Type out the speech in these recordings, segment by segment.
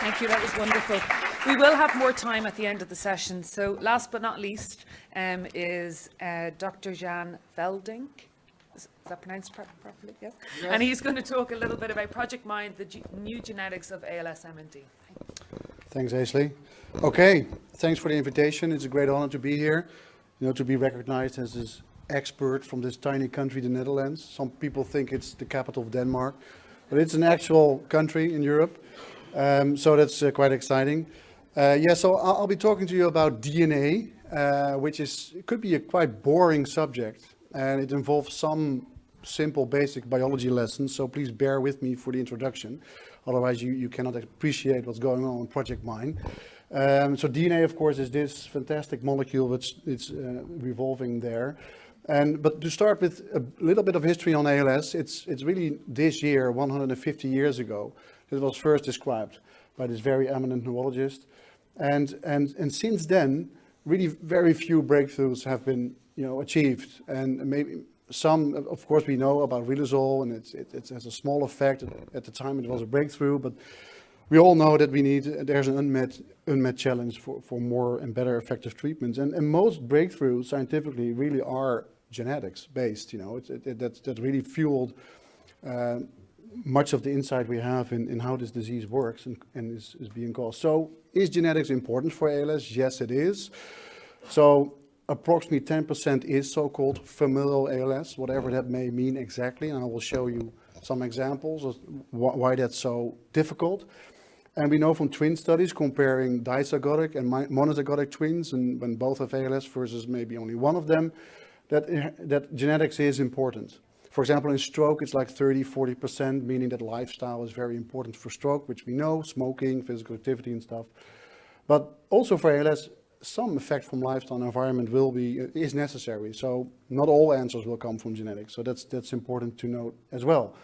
Thank you, that was wonderful. We will have more time at the end of the session. So last but not least is Dr. Jan Veldnik. Is that pronounced properly? Yes? Yes. And he's going to talk a little bit about ProjectMINE, the new genetics of ALS-MND. Thanks, Aisley. Okay, thanks for the invitation. It's a great honor to be here, to be recognized as this expert from this tiny country, the Netherlands. Some people think it's the capital of Denmark, but it's an actual country in Europe. So that's quite exciting. So I'll be talking to you about DNA, which could be a quite boring subject, and it involves some simple basic biology lessons, so please bear with me for the introduction. Otherwise you cannot appreciate what's going on in ProjectMINE. So DNA, of course, is this fantastic molecule which it's revolving there. But to start with a little bit of history on ALS, it's really this year, 150 years ago, it was first described by this very eminent neurologist. And since then, really very few breakthroughs have been achieved. And maybe some, of course, we know about riluzole, and it has a small effect. At the time, it was a breakthrough, but we all know that there's an unmet challenge for more and better effective treatments. And most breakthroughs scientifically really are genetics based. That really fueled much of the insight we have in how this disease works and is being caused. So is genetics important for ALS? Yes, it is. So approximately 10% is so-called familial ALS, whatever that may mean exactly. And I will show you some examples of why that's so difficult. And we know from twin studies comparing dizygotic and monozygotic twins, and when both have ALS versus maybe only one of them, that genetics is important. For example, in stroke, it's like 30–40%, meaning that lifestyle is very important for stroke, which we know, smoking, physical activity and stuff. But also for ALS, some effect from lifestyle and environment is necessary. So not all answers will come from genetics. So that's important to note as well.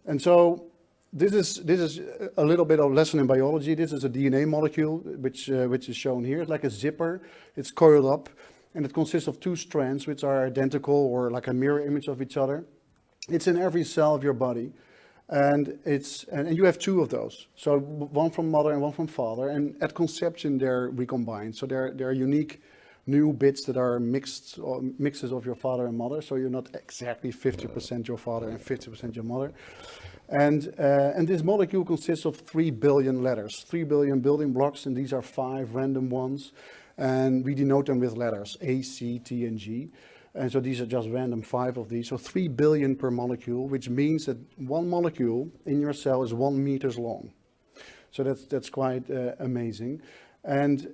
And so this is a little bit of lesson in biology. This is a DNA molecule, which is shown here. It's like a zipper. It's coiled up, and it consists of two strands, which are identical or like a mirror image of each other. It's in every cell of your body, and you have two of those. So one from mother and one from father, and at conception they're recombined. So they're unique new bits that are mixes of your father and mother. So you're not exactly 50% your father and 50% your mother. And this molecule consists of 3 billion letters, 3 billion building blocks, and these are 5 random ones. And we denote them with letters A, C, T, and G. And so these are just random 5 of these. So 3 billion per molecule, which means that one molecule in your cell is 1 meter long. So that's quite amazing. And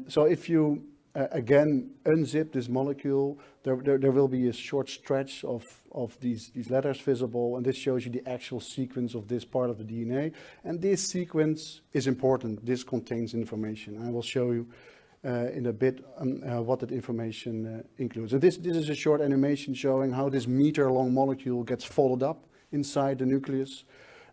so if you again unzip this molecule, there will be a short stretch of these letters visible, and this shows you the actual sequence of this part of the DNA. And this sequence is important. This contains information. I will show you in a bit what that information includes. And this is a short animation showing how this meter-long molecule gets folded up inside the nucleus.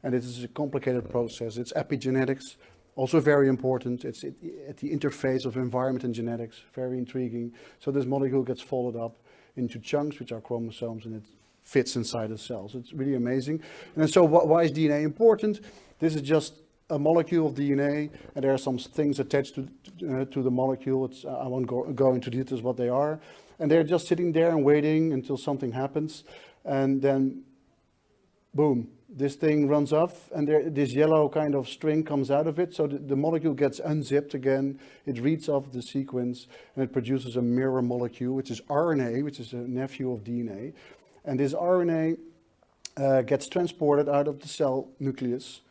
And it is a complicated process. It's epigenetics, also very important. It's at the interface of environment and genetics, very intriguing. So this molecule gets folded up into chunks, which are chromosomes, and it fits inside the cells. It's really amazing. And so why is DNA important? This is just a molecule of DNA, and there are some things attached to the molecule. I won't go into details what they are. And they're just sitting there and waiting until something happens. And then, boom, this thing runs off, and this yellow kind of string comes out of it. So the molecule gets unzipped again. It reads off the sequence, and it produces a mirror molecule, which is RNA, which is a nephew of DNA. And this RNA gets transported out of the cell nucleus.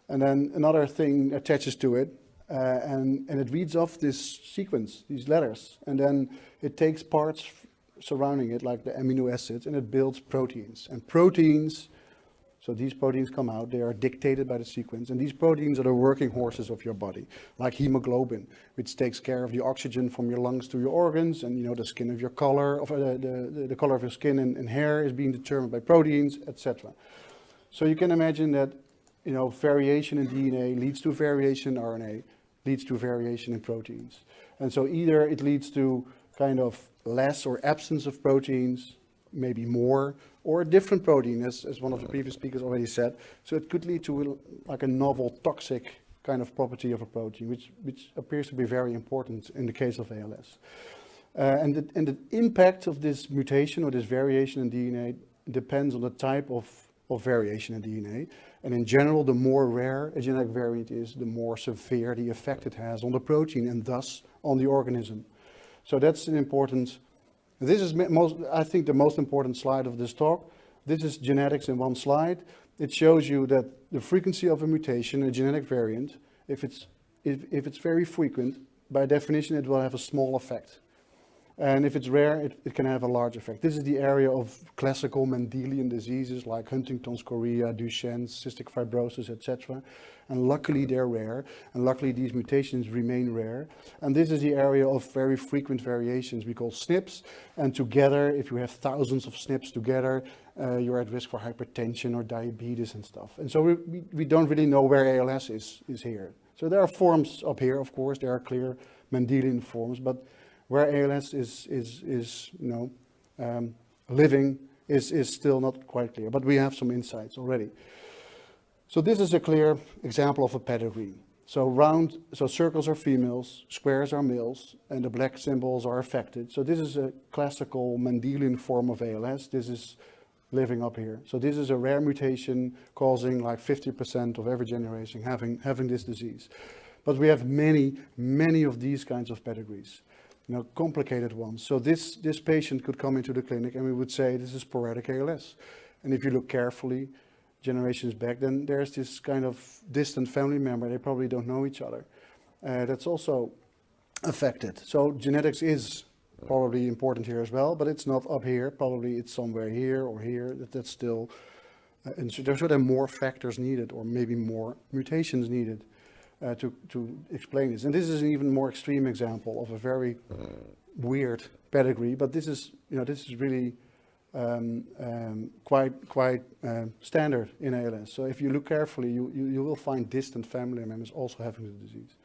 And then another thing attaches to it, and it reads off this sequence, these letters. And then it takes parts surrounding it, like the amino acids, and it builds proteins. And proteins, so these proteins come out, they are dictated by the sequence. And these proteins are the working horses of your body, like hemoglobin, which takes care of the oxygen from your lungs to your organs. And the skin of your color, the color of your skin and hair is being determined by proteins, etc. So you can imagine that variation in DNA leads to variation in RNA, leads to variation in proteins. And so either it leads to kind of less or absence of proteins, maybe more, or a different protein, as one of the previous speakers already said. So it could lead to like a novel toxic kind of property of a protein, which appears to be very important in the case of ALS. And the impact of this mutation or this variation in DNA depends on the type of variation in DNA. And in general, the more rare a genetic variant is, the more severe the effect it has on the protein and thus on the organism. So that's an important, this is I think the most important slide of this talk. This is genetics in one slide. It shows you that the frequency of a mutation, a genetic variant, if it's very frequent, by definition it will have a small effect. And if it's rare, it can have a large effect. This is the area of classical Mendelian diseases like Huntington's chorea, Duchenne's, cystic fibrosis, etc. And luckily they're rare, and luckily these mutations remain rare. And this is the area of very frequent variations we call SNPs. And together, if you have thousands of SNPs together, you're at risk for hypertension or diabetes and stuff. And so we don't really know where ALS is here. So there are forms up here, of course, there are clear Mendelian forms, but where ALS is living is still not quite clear, but we have some insights already. So this is a clear example of a pedigree. So circles are females, squares are males, and the black symbols are affected. So this is a classical Mendelian form of ALS. This is living up here. So this is a rare mutation causing like 50% of every generation having this disease. But we have many of these kinds of pedigrees. Complicated ones. So this patient could come into the clinic and we would say this is sporadic ALS. And if you look carefully, generations back, then there's this kind of distant family member, they probably don't know each other, that's also affected. So genetics is probably important here as well, but it's not up here, probably it's somewhere here or here, that's still, and so there's sort of more factors needed or maybe more mutations needed to explain this. And this is an even more extreme example of a very weird pedigree, but this is really quite standard in ALS. So if you look carefully, you will find distant family members also having the disease.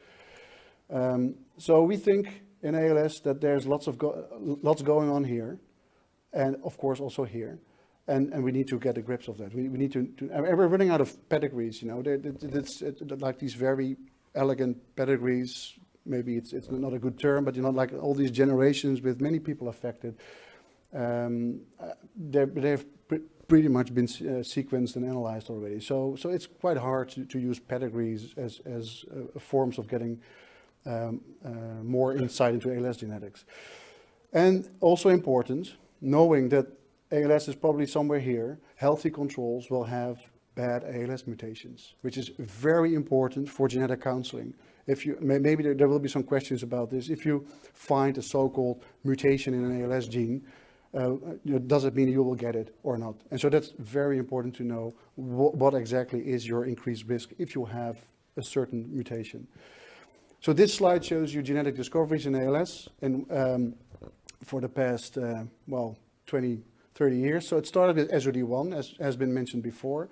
So we think in ALS that there's lots going on here, and of course also here. And we need to get a grip of that. We need to and we're running out of pedigrees, it's like these very elegant pedigrees, maybe it's not a good term, but like all these generations with many people affected, they've pretty much been sequenced and analyzed already. So it's quite hard to use pedigrees as forms of getting more insight into ALS genetics. And also important, knowing that ALS is probably somewhere here, healthy controls will have bad ALS mutations, which is very important for genetic counseling. If you, maybe there will be some questions about this. If you find a so-called mutation in an ALS gene, does it mean you will get it or not? And so that's very important to know what exactly is your increased risk if you have a certain mutation. So this slide shows you genetic discoveries in ALS and for the past, 20, 30 years. So it started with SOD1, as has been mentioned before,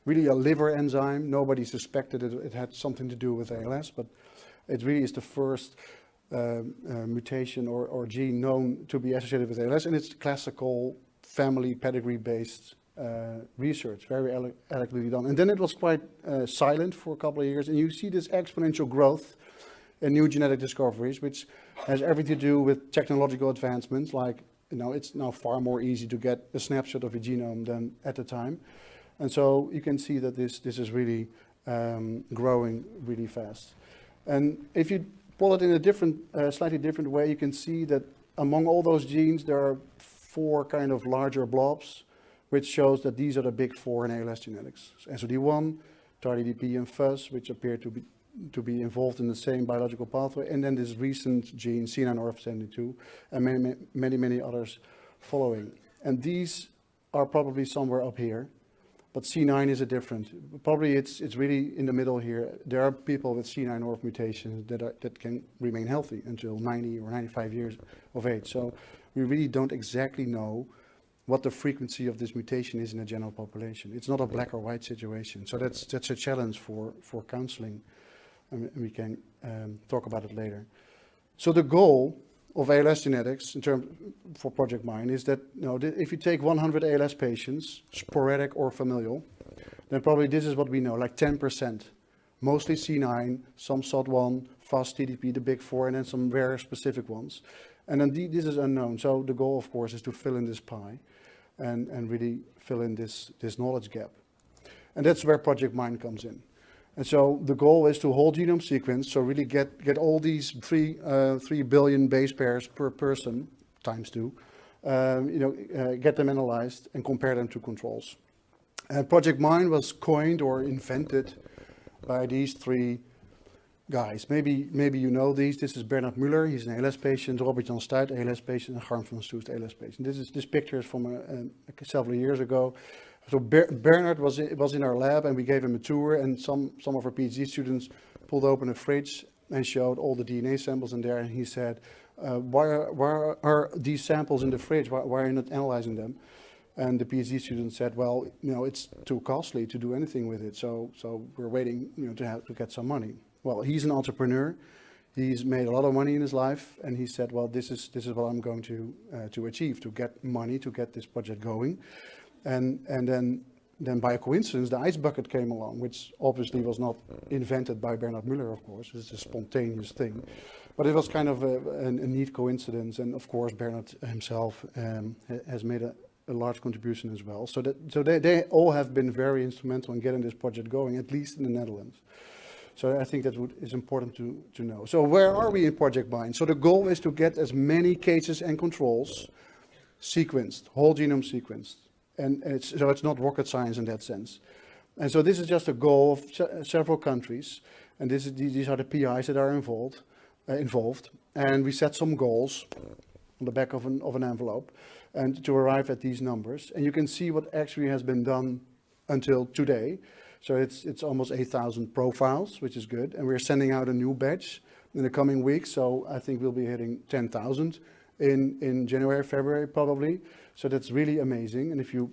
really a liver enzyme. Nobody suspected it had something to do with ALS, but it really is the first mutation or gene known to be associated with ALS, and it's classical family pedigree-based research, very elegantly done. And then it was quite silent for a couple of years, and you see this exponential growth in new genetic discoveries, which has everything to do with technological advancements, like it's now far more easy to get a snapshot of a genome than at the time. And so you can see that this is really growing really fast. And if you pull it in a different, slightly different way, you can see that among all those genes, there are 4 kind of larger blobs, which shows that these are the big 4 in ALS genetics. SOD1, TARDIDP, and FUS, which appear to be involved in the same biological pathway, and then this recent gene, C9orf72, and many others following. And these are probably somewhere up here, but C9 is a different. Probably it's really in the middle here. There are people with C9orf mutations that can remain healthy until 90 or 95 years of age. So we really don't exactly know what the frequency of this mutation is in the general population. It's not a black or white situation. So that's a challenge for counseling. And we can talk about it later. So the goal of ALS genetics in terms for ProjectMINE is that, you know, if you take 100 ALS patients, sporadic or familial, then probably this is what we know, like 10%, mostly C9, some SOD1, fast TDP, the big four, and then some rare specific ones. And then this is unknown. So the goal, of course, is to fill in this pie and really fill in this knowledge gap. And that's where ProjectMINE comes in. And so the goal is to whole genome sequence, so really get all these 3 billion base pairs per person, times 2, get them analyzed and compare them to controls. ProjectMINE was coined or invented by these 3 guys. Maybe you know these. This is Bernard Müller, he's an ALS patient, Robert Jan Stuit, ALS patient, and Harm van Soest, ALS patient. This picture is from several years ago. So Bernard was in our lab, and we gave him a tour, and some of our PhD students pulled open a fridge and showed all the DNA samples in there, and he said, why are these samples in the fridge? Why are you not analyzing them? And the PhD student said, well, you know, it's too costly to do anything with it, so we're waiting, you know, to get some money. Well, he's an entrepreneur. He's made a lot of money in his life, and he said, well, this is what I'm going to achieve, to get money, to get this project going. And then by coincidence, the ice bucket came along, which obviously was not invented by Bernard Müller, of course. It's a spontaneous thing. But it was kind of a neat coincidence. And of course, Bernard himself has made a large contribution as well. So they all have been very instrumental in getting this project going, at least in the Netherlands. So I think that is important to know. So where are we in ProjectMINE? So the goal is to get as many cases and controls sequenced, whole genome sequenced. And it's not rocket science in that sense. And so this is just a goal of several countries. And these are the PIs that are involved. And we set some goals on the back of an envelope and to arrive at these numbers. And you can see what actually has been done until today. So it's almost 8,000 profiles, which is good. And we're sending out a new batch in the coming weeks. So I think we'll be hitting 10,000 in January, February, probably. So that's really amazing. And if you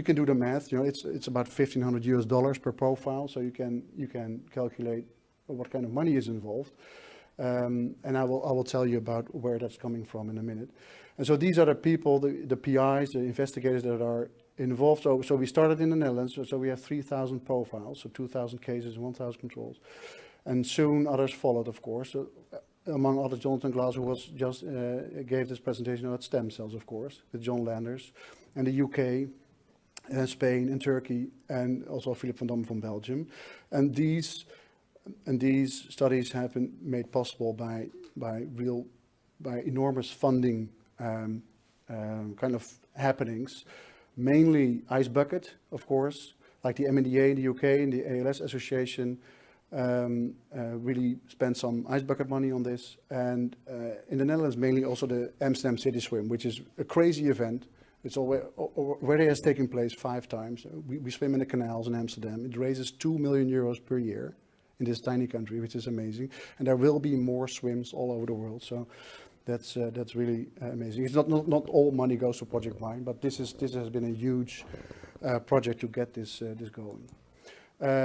can do the math, you know, it's about $1,500 per profile. So you can calculate what kind of money is involved. And I will tell you about where that's coming from in a minute. And so these are the people, the PIs, the investigators that are involved. So we started in the Netherlands. So we have 3,000 profiles, so 2,000 cases and 1,000 controls. And soon others followed, of course. So, among others, Jonathan Glass, who was just gave this presentation about stem cells, of course, with John Landers, and the UK, Spain, and Turkey, and also Philip van Damme from Belgium. And these studies have been made possible by enormous funding kind of happenings, mainly Ice Bucket, of course, like the MNDA in the UK and the ALS Association. Really spent some ice bucket money on this, and in the Netherlands mainly also the Amsterdam City Swim, which is a crazy event. It's already has taken place 5 times. We swim in the canals in Amsterdam. It raises €2 million per year in this tiny country, which is amazing. And there will be more swims all over the world. So that's really amazing. It's not all money goes to ProjectMINE, but this has been a huge project to get this going.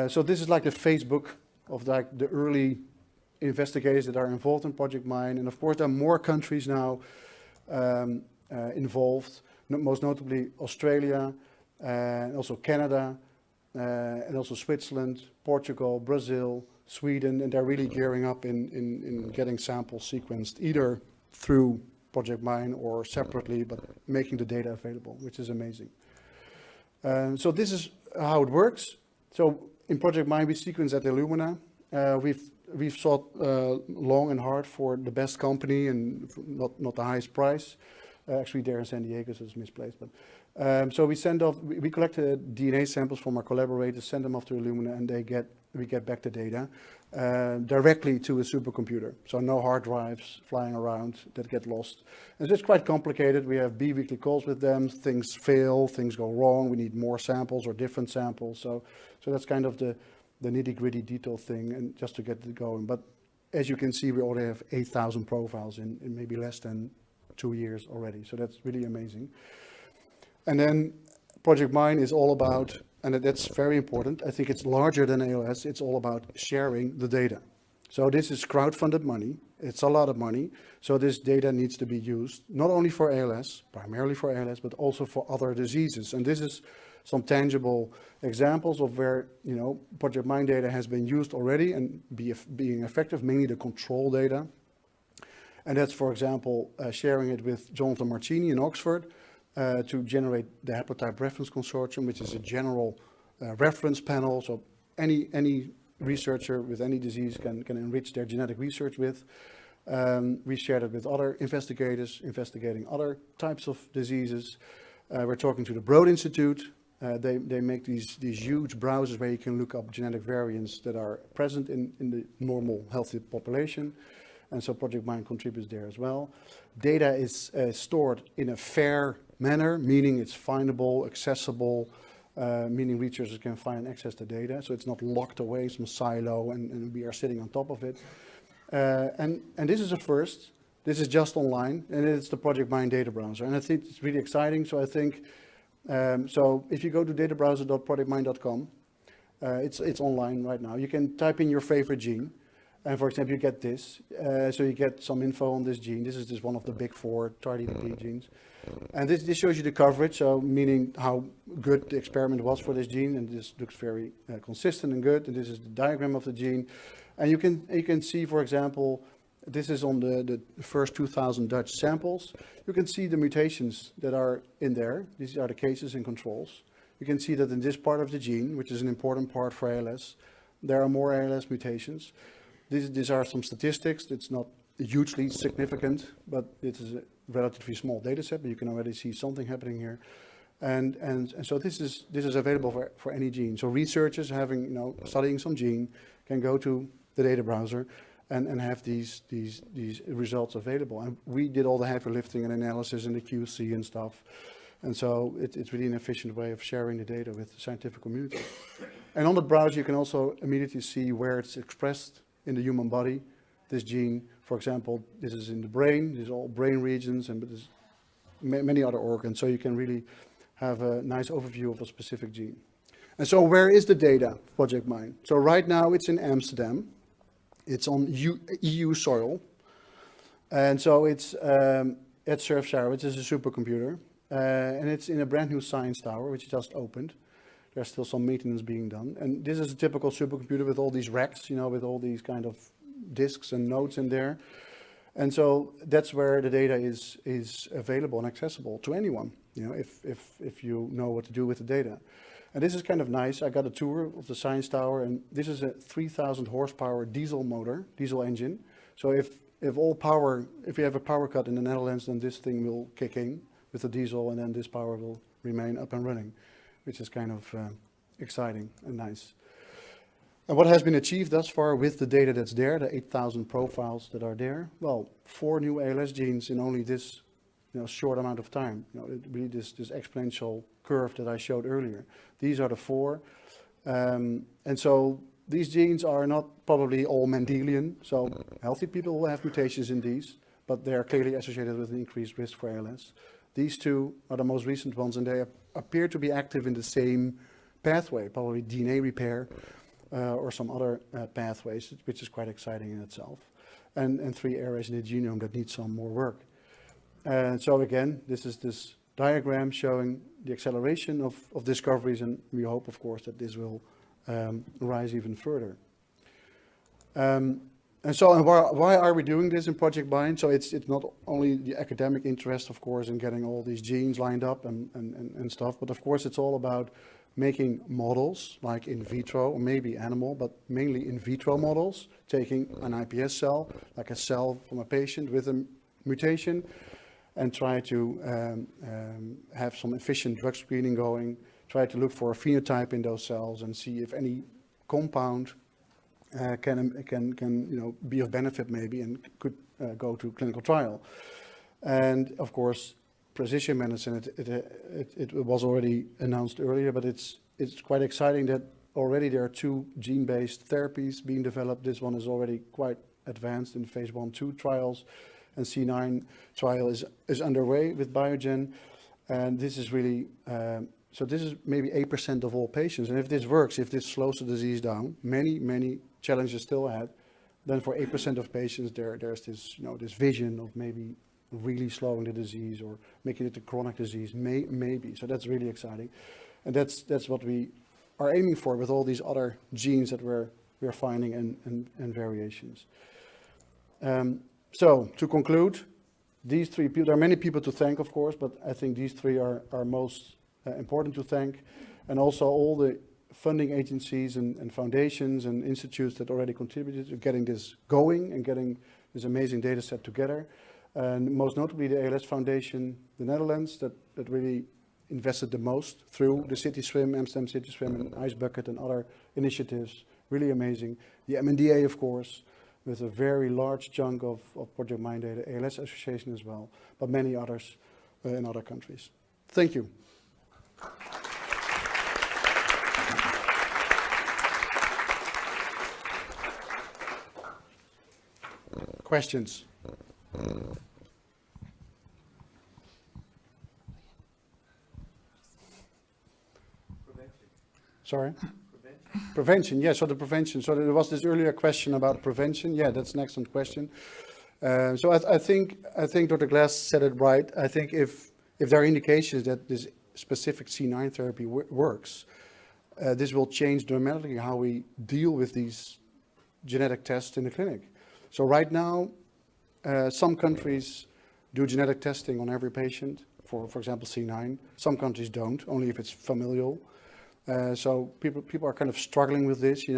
So this is like the Facebook of like the early investigators that are involved in ProjectMINE. And of course, there are more countries now involved, most notably Australia, and also Canada, and also Switzerland, Portugal, Brazil, Sweden, and they're really gearing up in getting samples sequenced, either through ProjectMINE or separately, but making the data available, which is amazing. So this is how it works. So in ProjectMINE, we sequence at Illumina. We've sought long and hard for the best company and not the highest price. Actually, they're in San Diego, so it's misplaced. But so we collect DNA samples from our collaborators, send them off to Illumina, and we get back the data directly to a supercomputer. So no hard drives flying around that get lost. And it's quite complicated. We have bi-weekly calls with them. Things fail, things go wrong. We need more samples or different samples. So that's kind of the nitty-gritty detail thing, and just to get it going. But as you can see, we already have 8,000 profiles in maybe less than 2 years already. So that's really amazing. And then ProjectMINE is all about, and that's very important, I think it's larger than ALS, it's all about sharing the data. So this is crowdfunded money. It's a lot of money. So this data needs to be used not only for ALS, primarily for ALS, but also for other diseases. And this is some tangible examples of where, you know, ProjectMINE data has been used already and being effective, mainly the control data. And that's, for example, sharing it with Jonathan Marcini in Oxford to generate the Haplotype Reference Consortium, which is a general reference panel. So any researcher with any disease can enrich their genetic research with. We shared it with other investigators investigating other types of diseases. We're talking to the Broad Institute. They make these huge browsers where you can look up genetic variants that are present in the normal healthy population. And so ProjectMINE contributes there as well. Data is stored in a fair manner, meaning it's findable, accessible, meaning researchers can find and access the data. So it's not locked away in some silo and we are sitting on top of it. And this is a first. This is just online, and it's the ProjectMINE data browser. And I think it's really exciting. So I think, so if you go to databrowser.projectmine.com, it's online right now. You can type in your favorite gene. And for example, you get this. So you get some info on this gene. This is just one of the big 4 targeted genes. And this shows you the coverage, so meaning how good the experiment was for this gene. And this looks very consistent and good. And this is the diagram of the gene. And you can see, for example, this is on the first 2,000 Dutch samples. You can see the mutations that are in there. These are the cases and controls. You can see that in this part of the gene, which is an important part for ALS, there are more ALS mutations. These are some statistics. It's not hugely significant, but it is a relatively small data set, but you can already see something happening here. And so this is available for any gene. So researchers having, you know, studying some gene can go to the data browser and have these results available. And we did all the heavy lifting and analysis and the QC and stuff. And so it's really an efficient way of sharing the data with the scientific community. And on the browser, you can also immediately see where it's expressed in the human body. This gene, for example, this is in the brain. These are all brain regions, and there's many other organs. So you can really have a nice overview of a specific gene. And so where is the data, ProjectMINE? So right now it's in Amsterdam. It's on EU soil. And so it's at Surfshire, which is a supercomputer. And it's in a brand new science tower, which just opened. There's still some maintenance being done. And this is a typical supercomputer with all these racks, you know, with all these kind of disks and nodes in there. And so that's where the data is available and accessible to anyone, you know, if you know what to do with the data. And this is kind of nice. I got a tour of the science tower, and this is a 3,000 horsepower diesel motor, diesel engine. So if you have a power cut in the Netherlands, then this thing will kick in with the diesel, and then this power will remain up and running, which is kind of exciting and nice. And what has been achieved thus far with the data that's there, the 8,000 profiles that are there? Well, 4 new ALS genes in only this, you know, short amount of time. You know, it really this exponential curve that I showed earlier. These are the 4. And so these genes are not probably all Mendelian. So healthy people will have mutations in these, but they are clearly associated with an increased risk for ALS. These 2 are the most recent ones, and they appear to be active in the same pathway, probably DNA repair or some other pathways, which is quite exciting in itself. And 3 areas in the genome that need some more work. And so again, this is this diagram showing the acceleration of discoveries, and we hope, of course, that this will rise even further. And so why are we doing this in ProjectMINE? So it's not only the academic interest, of course, in getting all these genes lined up and stuff, but of course it's all about making models like in vitro, or maybe animal, but mainly in vitro models, taking an iPS cell, like a cell from a patient with a mutation, and try to have some efficient drug screening going, try to look for a phenotype in those cells and see if any compound can you know, be of benefit maybe and could go to clinical trial. And of course, precision medicine, it was already announced earlier, but it's quite exciting that already there are 2 gene-based therapies being developed. This one is already quite advanced in phase 1/2 trials, and C9 trial is underway with Biogen. And this is really, so this is maybe 8% of all patients. And if this works, if this slows the disease down, many challenges still ahead, then for 8% of patients, there's this, this vision of maybe really slowing the disease or making it a chronic disease, maybe. So that's really exciting. And that's what we are aiming for with all these other genes that we're finding and variations. So to conclude, these three people, there are many people to thank, of course, but I think these three are most important to thank. And also all the funding agencies and foundations and institutes that already contributed to getting this going and getting this amazing data set together. And most notably the ALS Foundation, the Netherlands, that really invested the most through the City Swim, Amsterdam City Swim and Ice Bucket and other initiatives. Really amazing. The MNDA, of course, with a very large chunk of ProjectMINE data, ALS Association as well, but many others in other countries. Thank you. Questions? Sorry? Prevention, yeah, so the prevention. So there was this earlier question about prevention. Yeah, that's an excellent question. So I think Dr. Glass said it right. I think if there are indications that this specific C9 therapy works, this will change dramatically how we deal with these genetic tests in the clinic. So right now, some countries do genetic testing on every patient, for example, C9. Some countries don't, only if it's familial. So people are kind of struggling with this,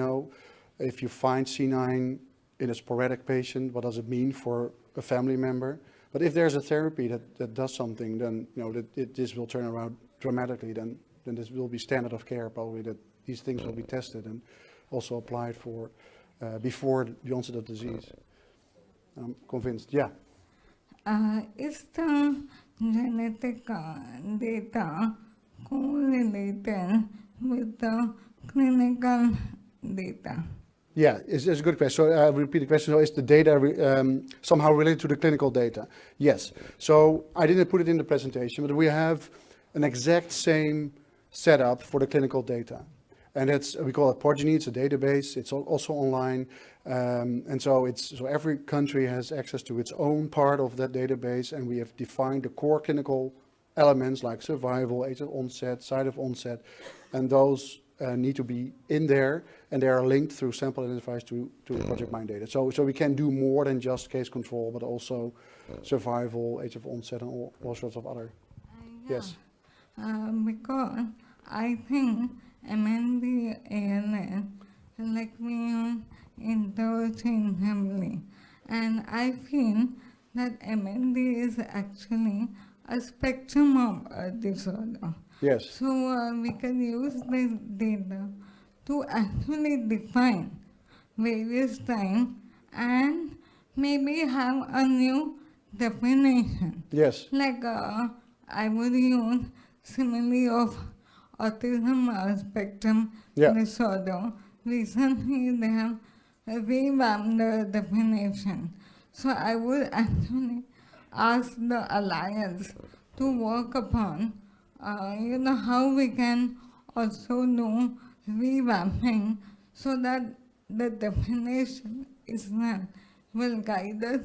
if you find C9 in a sporadic patient, what does it mean for a family member? But if there's a therapy that does something, then this will turn around dramatically. Then this will be standard of care, probably, that these things will be tested and also applied for before the onset of disease. I'm convinced. Yeah. Is the genetic data correlated with the clinical data? Yeah, it's a good question. So I'll repeat the question. So is the data somehow related to the clinical data? Yes. So I didn't put it in the presentation, but we have an exact same setup for the clinical data. And we call it Progeny. It's a database. It's also online. And so every country has access to its own part of that database. And we have defined the core clinical elements like survival, age of onset, site of onset. And those need to be in there. And they are linked through sample identifiers to ProjectMINE data. So we can do more than just case control, but also survival, age of onset, and all sorts of other. Yeah. Yes. Because I think MND ALS like me interchangeably, and I feel that MND is actually a spectrum of a disorder. Yes. So we can use this data to actually define various types and maybe have a new definition. Yes. Like I would use simile of autism spectrum disorder. Recently they have revamped the definition. So I would actually ask the Alliance to work upon how we can also do revamping so that the definition itself will guide us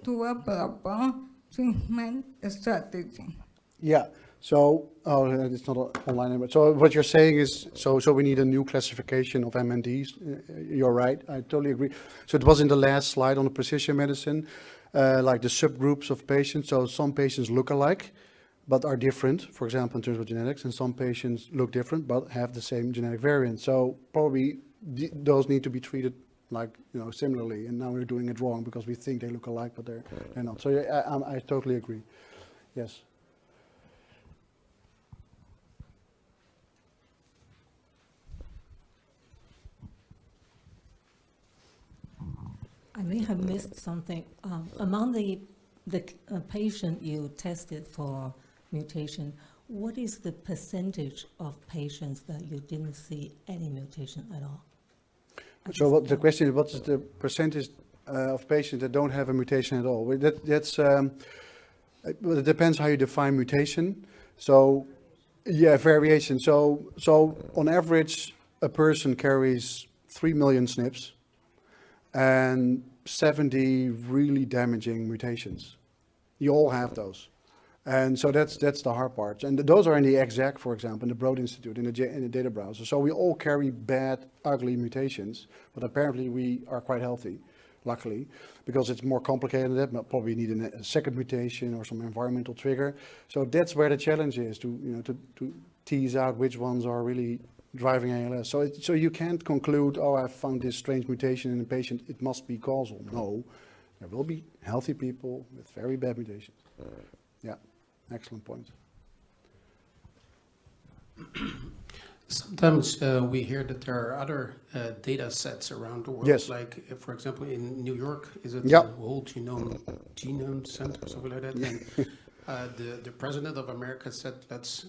to a proper treatment strategy. Yeah. So, it's not online, but so what you're saying is, so we need a new classification of MNDs. You're right. I totally agree. So it was in the last slide on the precision medicine, like the subgroups of patients. So some patients look alike, but are different, for example, in terms of genetics, and some patients look different, but have the same genetic variant. So probably those need to be treated like, similarly. And now we're doing it wrong because we think they look alike, but they're not. So I totally agree. Yes. I may have missed something. Among the patient you tested for mutation, what is the percentage of patients that you didn't see any mutation at all? So what the question is, what is the percentage of patients that don't have a mutation at all? Well, it depends how you define mutation. So, yeah, variation. So on average, a person carries 3 million SNPs. and 70 really damaging mutations. You all have those. And so that's the hard part. And those are in the exec, for example, in the Broad Institute, in the data browser. So we all carry bad, ugly mutations, but apparently we are quite healthy, luckily, because it's more complicated than that. But probably need a second mutation or some environmental trigger. So that's where the challenge is, to tease out which ones are really driving ALS. So you can't conclude, oh, I found this strange mutation in a patient, it must be causal. No, there will be healthy people with very bad mutations. Yeah. Excellent point. Sometimes we hear that there are other data sets around the world. Yes. Like, for example, in New York, is it Yeah. the Whole Genome Center or something like that? And the president of America said, let's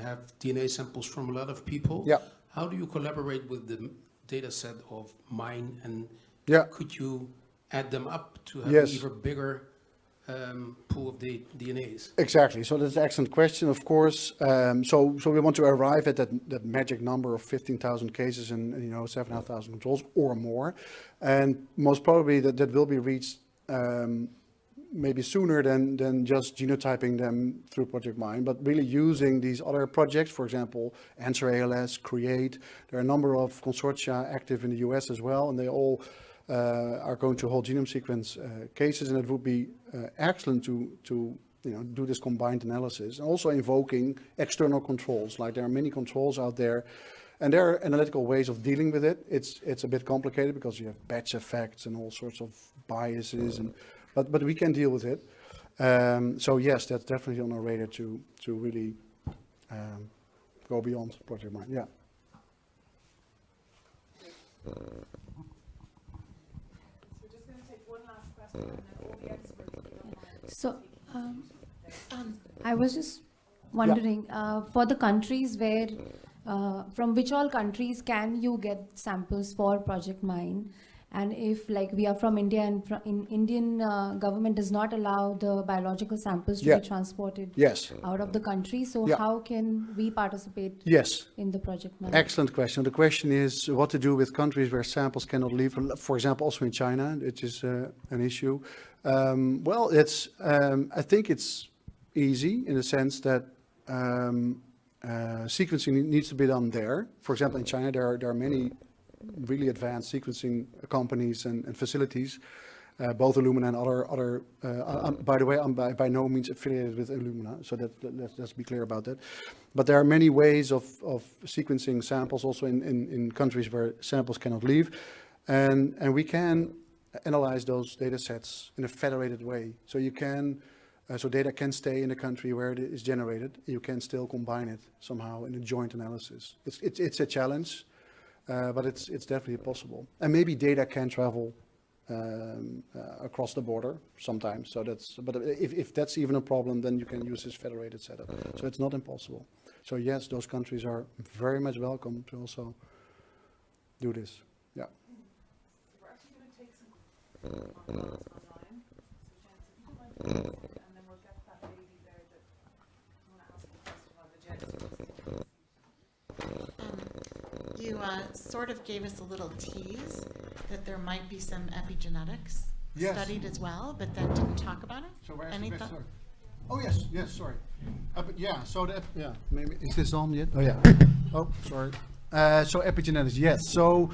have DNA samples from a lot of people. Yeah. How do you collaborate with the data set of MINE, and Yeah. could you add them up to have Yes. an even bigger pool of the DNAs? Exactly. So that's an excellent question, of course. So we want to arrive at that magic number of 15,000 cases and 7,500 controls or more, and most probably that will be reached maybe sooner than just genotyping them through ProjectMINE, but really using these other projects, for example, Answer ALS, Create. There are a number of consortia active in the US as well, and they all are going to whole genome sequence cases, and it would be excellent to do this combined analysis, and also invoking external controls. Like, there are many controls out there, and there are analytical ways of dealing with it. It's a bit complicated because you have batch effects and all sorts of biases, but we can deal with it. So yes, that's definitely on our radar to really go beyond ProjectMINE. Yeah. So, I was just wondering, for the countries where, from which all countries can you get samples for ProjectMINE? And if, like, we are from India and Indian government does not allow the biological samples to Yeah. be transported Yes. out of the country, so Yeah. how can we participate Yes. in the ProjectMINE? Excellent question. The question is what to do with countries where samples cannot leave. For example, also in China, which is an issue. Well, I think it's easy in the sense that sequencing needs to be done there. For example, in China, there are many really advanced sequencing companies and facilities, both Illumina and other. By the way, I'm by no means affiliated with Illumina, so let's be clear about that. But there are many ways of sequencing samples also in countries where samples cannot leave, and we can analyze those data sets in a federated way. So you can, so data can stay in the country where it is generated. You can still combine it somehow in a joint analysis. It's a challenge. But it's definitely possible, and maybe data can travel across the border sometimes. So but if that's even a problem, then you can use this federated setup. So it's not impossible. So yes, those countries are very much welcome to also do this. Yeah. We're actually going to take some online. So, Jen, if you don't mind, and then we'll get that lady there that want to ask a question on the genesis. You sort of gave us a little tease that there might be some epigenetics Yes. studied as well, but then didn't talk about it. So where's Any the best thought? story? Oh yes, sorry. But yeah, so maybe is this on yet? Oh yeah. Oh, sorry. So epigenetics, yes. So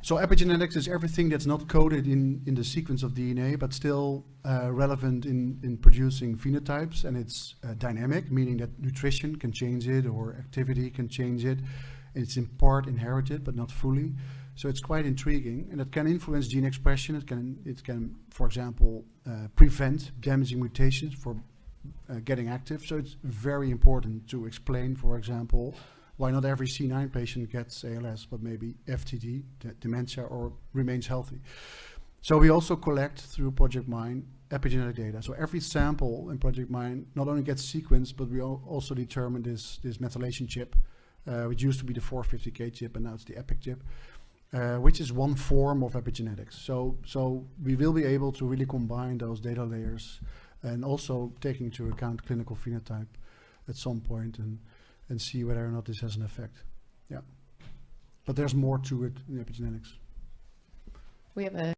epigenetics is everything that's not coded in the sequence of DNA, but still relevant in producing phenotypes, and it's dynamic, meaning that nutrition can change it or activity can change it. It's in part inherited, but not fully. So it's quite intriguing, and it can influence gene expression. It can, for example, prevent damaging mutations for getting active. So it's very important to explain, for example, why not every C9 patient gets ALS, but maybe FTD, dementia, or remains healthy. So we also collect through ProjectMINE epigenetic data. So every sample in ProjectMINE not only gets sequenced, but we also determine this methylation chip, which used to be the 450K chip, and now it's the EPIC chip, which is one form of epigenetics. So we will be able to really combine those data layers and also taking into account clinical phenotype at some point and see whether or not this has an effect. Yeah. But there's more to it in epigenetics. We have a